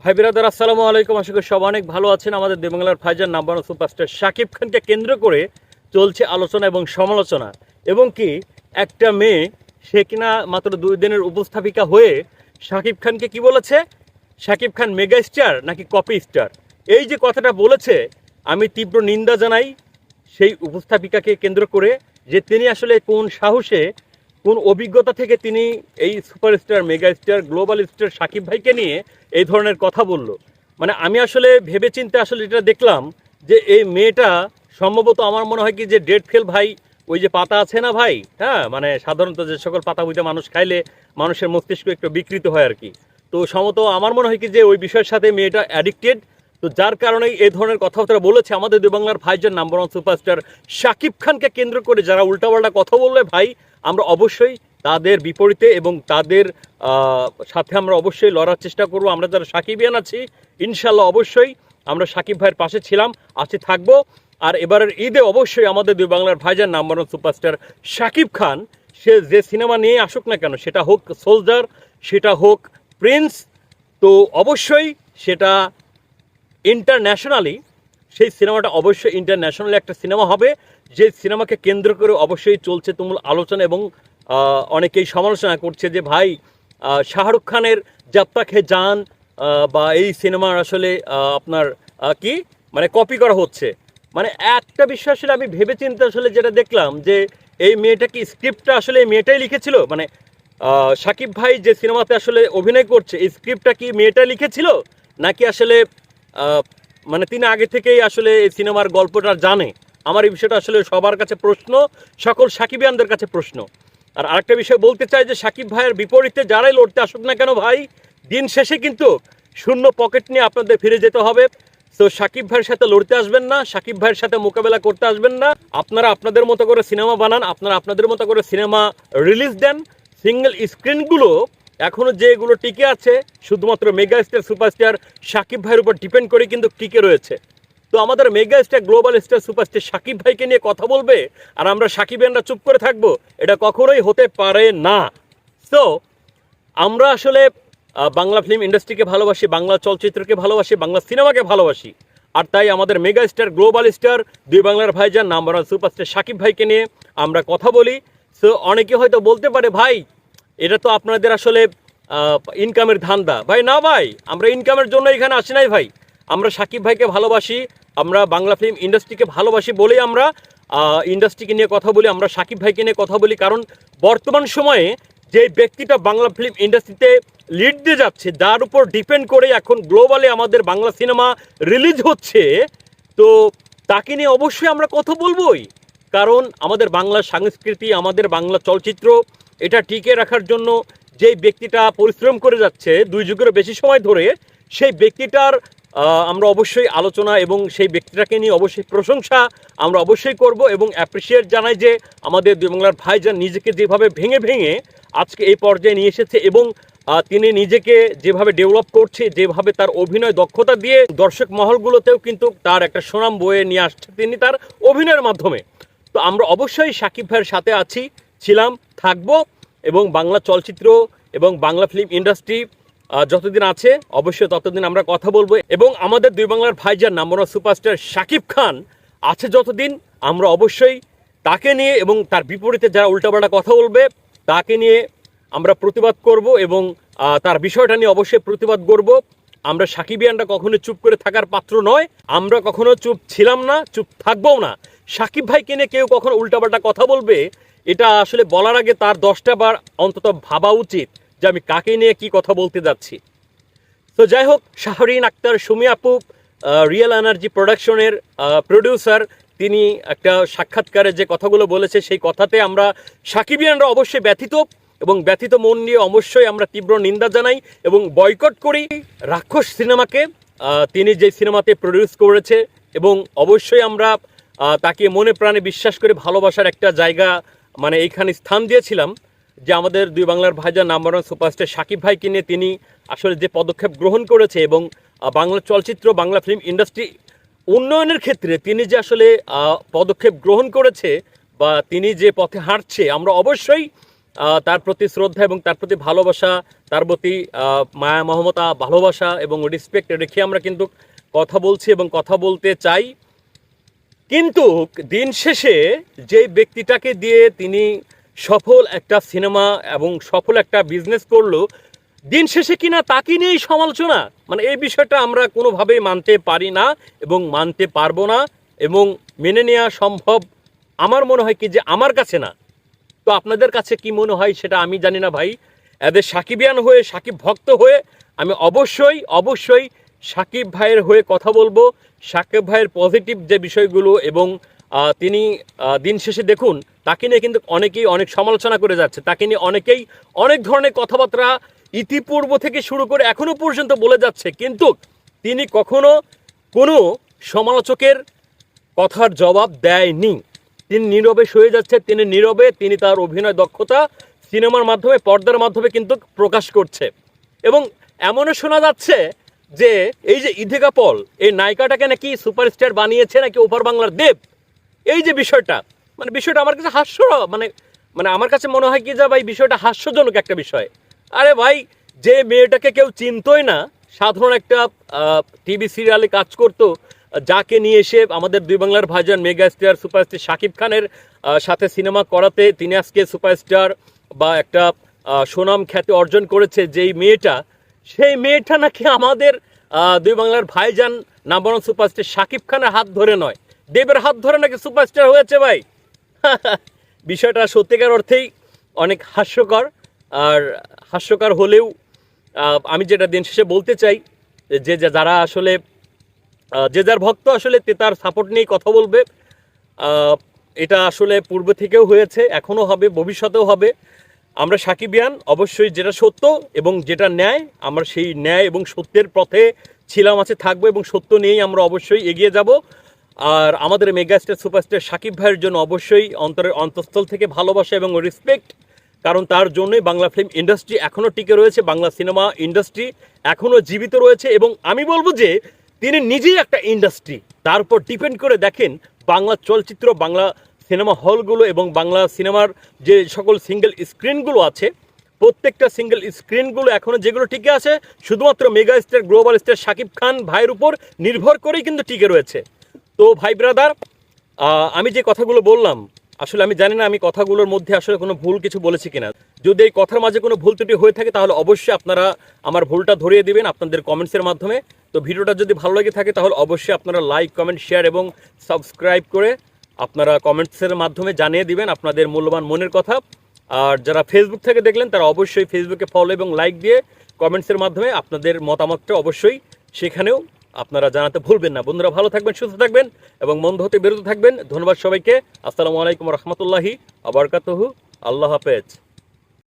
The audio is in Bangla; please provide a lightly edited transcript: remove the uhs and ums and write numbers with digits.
ভাই বিরাদার আসসালামু আলাইকুম। আশা করি সবাই অনেক ভালো আছেন। আমাদের দুই বাংলার ভাইজান নাম্বার ওয়ান সুপারস্টার শাকিব খানকে কেন্দ্র করে চলছে আলোচনা এবং সমালোচনা। এবং কি একটা মেয়ে, সে কিনা মাত্র 2 দিনের উপস্থাপিকা হয়ে শাকিব খানকে কি বলেছে, শাকিব খান মেগা স্টার নাকি কপি স্টার, এই যে কথাটা বলেছে, আমি তীব্র নিন্দা জানাই সেই উপস্থাপিকাকে কেন্দ্র করে, যে তিনি আসলে কোন সাহসে, কোন অভিজ্ঞতা থেকে তিনি এই superstar mega star global star Shakib ভাইকে নিয়ে এই ধরনের কথা বলল। মানে আমি আসলে ভেবেচিন্তে আসলে এটা দেখলাম যে এই মেয়েটা সম্ভবত, আমার মনে হয় কি যে ডেড ফেল ভাই, ওই যে পাতা আছে না ভাই, হ্যাঁ, মানে সাধারণত যে সকল পাতা বইতে মানুষ খাইলে মানুষের মস্তিষ্ক একটু বিকৃত হয় আর কি। তো সম্ভবত আমার মনে হয় কি যে ওই বিষয়ের সাথে মেয়েটা অ্যাডিক্টেড। তো যার কারণে এই ধরনের কথাবার্তা বলেছে আমাদের দুই বাংলার ভাইজান নাম্বার ওয়ান সুপারস্টার শাকিব খানকে কেন্দ্র করে যারা উল্টাপাল্টা কথা বললে ভাই, আমরা অবশ্যই তাদের বিপরীতে এবং তাদের সাথে আমরা অবশ্যই লড়ার চেষ্টা করব। আমরা যারা সাকিবিয়ান আছি, ইনশাল্লাহ অবশ্যই আমরা সাকিব ভাইয়ের পাশে ছিলাম, আছি, থাকবো। আর এবারের ঈদে অবশ্যই আমাদের দুই বাংলার ভাইজান number one superstar Shakib Khan, সে যে সিনেমা নিয়ে আসুক না কেন, সেটা হোক সোলজার, সেটা হোক প্রিন্স, তো অবশ্যই সেটা ইন্টারন্যাশনালি, সেই সিনেমাটা অবশ্যই ইন্টারন্যাশনালি একটা সিনেমা হবে, যে সিনেমাকে কেন্দ্র করে অবশ্যই চলছে তুমুল আলোচনা এবং অনেকেই সমালোচনা করছে যে ভাই, শাহরুখ খানের যাত্রা খেয়ে যান বা এই সিনেমার আসলে আপনার কি মানে কপি করা হচ্ছে। মানে একটা বিষয় আসলে আমি ভেবেচিন্তে আসলে যেটা দেখলাম যে এই মেয়েটা কি স্ক্রিপ্টটা আসলে এই মেয়েটাই লিখেছিল, মানে শাকিব ভাই যে সিনেমাতে আসলে অভিনয় করছে এই স্ক্রিপ্টটা কি মেয়েটা লিখেছিল, নাকি আসলে মানে তিনি আগে থেকেই আসলে এই সিনেমার গল্পটা জানে। আমার এই বিষয়টা আসলে সবার কাছে প্রশ্ন, সকল সাকিবিয়ানদের কাছে প্রশ্ন। আর আরেকটা বিষয় বলতে চাই যে সাকিব ভাইয়ের বিপরীতে যারাই লড়তে আসুক না কেন ভাই, দিন শেষে কিন্তু শূন্য পকেট নিয়ে আপনাদের ফিরে যেতে হবে। তো সাকিব ভাইয়ের সাথে লড়তে আসবেন না, সাকিব ভাইয়ের সাথে মোকাবেলা করতে আসবেন না। আপনারা আপনাদের মতো করে সিনেমা বানান, আপনারা আপনাদের মতো করে সিনেমা রিলিজ দেন। সিঙ্গেল স্ক্রিনগুলো এখনও যেগুলো টিকে আছে, শুধুমাত্র মেগা স্টার সুপারস্টার সাকিব ভাইয়ের উপর ডিপেন্ড করে কিন্তু টিকে রয়েছে। তো আমাদের mega star global star superstar Shakib ভাইকে নিয়ে কথা বলবে আর আমরা সাকিবিয়ানরা চুপ করে থাকবো, এটা কখনোই হতে পারে না। সো আমরা আসলে বাংলা ফিল্ম ইন্ডাস্ট্রিকে ভালোবাসি, বাংলা চলচ্চিত্রকে ভালোবাসি, বাংলা সিনেমাকে ভালোবাসি। আর তাই আমাদের মেগা স্টার গ্লোবাল স্টার দুই বাংলার ভাইজান নাম্বার ওয়ান সুপারস্টার সাকিব ভাইকে নিয়ে আমরা কথা বলি। সো অনেকে হয়তো বলতে পারে ভাই, এটা তো আপনাদের আসলে ইনকামের ধান্দা। ভাই না ভাই, আমরা ইনকামের জন্য এখানে আসি নাই ভাই, আমরা সাকিব ভাইকে ভালোবাসি, আমরা বাংলা ফিল্ম ইন্ডাস্ট্রিকে ভালোবাসি বলেই আমরা ইন্ডাস্ট্রিকে নিয়ে কথা বলি, আমরা সাকিব ভাইকে নিয়ে কথা বলি। কারণ বর্তমান সময়ে যে ব্যক্তিটা বাংলা ফিল্ম ইন্ডাস্ট্রিতে লিড দিয়ে যাচ্ছে, যার উপর ডিপেন্ড করে এখন গ্লোবালে আমাদের বাংলা সিনেমা রিলিজ হচ্ছে, তো তাকে নিয়ে অবশ্যই আমরা কথা বলবোই। কারণ আমাদের বাংলা সংস্কৃতি, আমাদের বাংলা চলচ্চিত্র, এটা টিকে রাখার জন্য যেই ব্যক্তিটা পরিশ্রম করে যাচ্ছে 2 যুগেরও বেশি সময় ধরে, সেই ব্যক্তিটার আমরা অবশ্যই আলোচনা এবং সেই ব্যক্তিটাকে নিয়ে অবশ্যই প্রশংসা আমরা অবশ্যই করব এবং অ্যাপ্রিসিয়েট জানাই যে আমাদের দুই বাংলার ভাইজান নিজেকে যেভাবে ভেঙে ভেঙে আজকে এই পর্যায়ে নিয়ে এসেছে এবং তিনি নিজেকে যেভাবে ডেভেলপ করছে, যেভাবে তার অভিনয় দক্ষতা দিয়ে দর্শক মহলগুলোতেও কিন্তু তার একটা সুনাম বয়ে নিয়ে আসছে তিনি তার অভিনয়ের মাধ্যমে। তো আমরা অবশ্যই সাকিব ভাইয়ের সাথে আছি, ছিলাম, থাকবো এবং বাংলা চলচ্চিত্র এবং বাংলা ফিল্ম ইন্ডাস্ট্রি যতদিন আছে অবশ্যই ততদিন আমরা কথা বলবো। এবং আমাদের দুই বাংলার ভাইজান number one superstar Shakib Khan আছে যতদিন, আমরা অবশ্যই তাকে নিয়ে এবং তার বিপরীতে যারা উল্টাপাল্টা কথা বলবে তাকে নিয়ে আমরা প্রতিবাদ করব এবং তার বিষয়টা নিয়ে অবশ্যই প্রতিবাদ করব। আমরা সাকিবিয়ানরা কখনো চুপ করে থাকার পাত্র নয়, আমরা কখনো চুপ ছিলাম না, চুপ থাকবও না। সাকিব ভাইকে নিয়ে কেউ কখনো উল্টাপাল্টা কথা বলবে, এটা আসলে বলার আগে তার 10টা বার অন্তত ভাবা উচিত যে আমি কাকে নিয়ে কি কথা বলতে যাচ্ছি। তো যাই হোক, শাহরিন আক্তার সুমি আপু, রিয়েল এনার্জি প্রোডাকশনের প্রডিউসার, তিনি একটা সাক্ষাৎকারে যে কথাগুলো বলেছে সেই কথাতে আমরা সাকিবিয়ানরা অবশ্যই ব্যথিত এবং ব্যথিত মন নিয়ে অবশ্যই আমরা তীব্র নিন্দা জানাই এবং বয়কট করি রাক্ষস সিনেমাকে। তিনি যে সিনেমাতে প্রডিউস করেছে এবং অবশ্যই আমরা তাকে মনে প্রাণে বিশ্বাস করে ভালোবাসার একটা জায়গা, মানে এইখানে স্থান দিয়েছিলাম যে আমাদের দুই বাংলার ভাইজান নাম্বার ওয়ান সুপারস্টার সাকিব ভাইকে নিয়ে তিনি আসলে যে পদক্ষেপ গ্রহণ করেছে এবং বাংলা চলচ্চিত্র, বাংলা ফিল্ম ইন্ডাস্ট্রি উন্নয়নের ক্ষেত্রে তিনি যে আসলে পদক্ষেপ গ্রহণ করেছে বা তিনি যে পথে হাঁটছে, আমরা অবশ্যই তার প্রতি শ্রদ্ধা এবং তার প্রতি ভালোবাসা, তার প্রতি মায়া মমতা, ভালোবাসা এবং রেসপেক্ট রেখে আমরা কিন্তু কথা বলছি এবং কথা বলতে চাই। কিন্তু দিন শেষে যে ব্যক্তিটাকে দিয়ে তিনি সফল একটা সিনেমা এবং সফল একটা বিজনেস করলো, দিন শেষে কিনা তাকে নিয়েই সমালোচনা, মানে এই বিষয়টা আমরা কোনোভাবেই মানতে পারি না এবং মানতে পারবো না এবং মেনে নেওয়া সম্ভব আমার মনে হয় কি যে আমার কাছে না। তো আপনাদের কাছে কি মনে হয় সেটা আমি জানি না ভাই। এদের সাকিবিয়ান হয়ে, সাকিব ভক্ত হয়ে আমি অবশ্যই সাকিব ভাইয়ের হয়ে কথা বলবো। সাকিব ভাইয়ের পজিটিভ যে বিষয়গুলো এবং তিনি দিন শেষে দেখুন তাকে নিয়ে কিন্তু অনেকেই অনেক সমালোচনা করে যাচ্ছে, তাকে নিয়ে অনেকেই অনেক ধরনের কথাবার্তা ইতিপূর্ব থেকে শুরু করে এখনো পর্যন্ত বলে যাচ্ছে, কিন্তু তিনি কখনো কোনো সমালোচকের কথার জবাব দেয়নি। তিনি নীরবে সয়ে যাচ্ছে, তিনি নীরবে তিনি তার অভিনয় দক্ষতা সিনেমার মাধ্যমে, পর্দার মাধ্যমে কিন্তু প্রকাশ করছে। এবং এমনও শোনা যাচ্ছে যে এই যে ইথিকা পল, এই নায়িকাটাকে নাকি সুপারস্টার বানিয়েছে নাকি ওপার বাংলার দেব। এই যে বিষয়টা, মানে বিষয়টা আমার কাছে হাস্য, মানে মানে আমার কাছে মনে হয় কি যে ভাই বিষয়টা হাস্যজনক একটা বিষয়। আরে ভাই, যে মেয়েটাকে কেউ চিনতই না, সাধারণ একটা টিভি সিরিয়ালে কাজ করতো, যাকে নিয়ে এসে আমাদের দুই বাংলার ভাইজান মেগা স্টার সুপারস্টার শাকিব খানের সাথে সিনেমা করাতে তিনি আজকে সুপারস্টার বা একটা সুনাম খ্যাতি অর্জন করেছে, যেই মেয়েটা, সেই মেয়েটা নাকি আমাদের দুই বাংলার ভাইজান নাম্বার ওয়ান সুপারস্টার শাকিব খানের হাত ধরে নয়, দেবের হাত ধরে নাকি সুপারস্টার হয়েছে ভাই। বিষয়টা সত্যিকার অর্থেই অনেক হাস্যকর। আর হাস্যকর হলেও আমি যেটা দিন শেষে বলতে চাই যে যারা আসলে যে যার ভক্ত আসলে তার সাপোর্ট নিয়েই কথা বলবে। এটা আসলে পূর্ব থেকেও হয়েছে, এখনও হবে, ভবিষ্যতেও হবে। আমরা সাকিবিয়ান, অবশ্যই যেটা সত্য এবং যেটা ন্যায়, আমরা সেই ন্যায় এবং সত্যের পথে ছিলাম, আছে, থাকবো এবং সত্য নিয়েই আমরা অবশ্যই এগিয়ে যাব। আর আমাদের মেগাস্টার সুপারস্টার সাকিব ভাইয়ের জন্য অবশ্যই অন্তরের অন্তঃস্থল থেকে ভালোবাসা এবং রেসপেক্ট, কারণ তার জন্যই বাংলা ফিল্ম ইন্ডাস্ট্রি এখনও টিকে রয়েছে, বাংলা সিনেমা ইন্ডাস্ট্রি এখনও জীবিত রয়েছে। এবং আমি বলবো যে তিনি নিজেই একটা ইন্ডাস্ট্রি, তার উপর ডিপেন্ড করে দেখেন বাংলা চলচ্চিত্র, বাংলা সিনেমা হলগুলো এবং বাংলা সিনেমার যে সকল সিঙ্গেল স্ক্রিনগুলো আছে, প্রত্যেকটা সিঙ্গেল স্ক্রিনগুলো এখনও যেগুলো টিকে আছে শুধুমাত্র mega star, global star Shakib Khan ভাইয়ের উপর নির্ভর করেই কিন্তু টিকে রয়েছে। তো ভাই ব্রাদার, আমি যে কথাগুলো বললাম, আসলে আমি জানি না আমি কথাগুলোর মধ্যে আসলে কোনো ভুল কিছু বলেছি কিনা। যদি এই কথার মাঝে কোনো ভুল ত্রুটি হয়ে থাকে তাহলে অবশ্যই আপনারা আমার ভুলটা ধরিয়ে দিবেন আপনাদের কমেন্টসের মাধ্যমে। তো ভিডিওটা যদি ভালো লাগে থাকে তাহলে অবশ্যই আপনারা লাইক, কমেন্ট, শেয়ার এবং সাবস্ক্রাইব করে আপনারা কমেন্টসের মাধ্যমে জানিয়ে দিবেন আপনাদের মূল্যবান মনের কথা। আর যারা ফেসবুক থেকে দেখলেন তারা অবশ্যই ফেসবুকে ফলো এবং লাইক দিয়ে কমেন্টসের মাধ্যমে আপনাদের মতামতটা অবশ্যই সেখানেও আপনারা জানাতে ভুলবেন না। বন্ধুরা ভালো থাকবেন, সুস্থ থাকবেন এবং মন্দ হতে বিরত থাকবেন। ধন্যবাদ সবাইকে। আসসালামু আলাইকুম রহমতুল্লাহি আবরকাতুহু। আল্লাহ হাফেজ।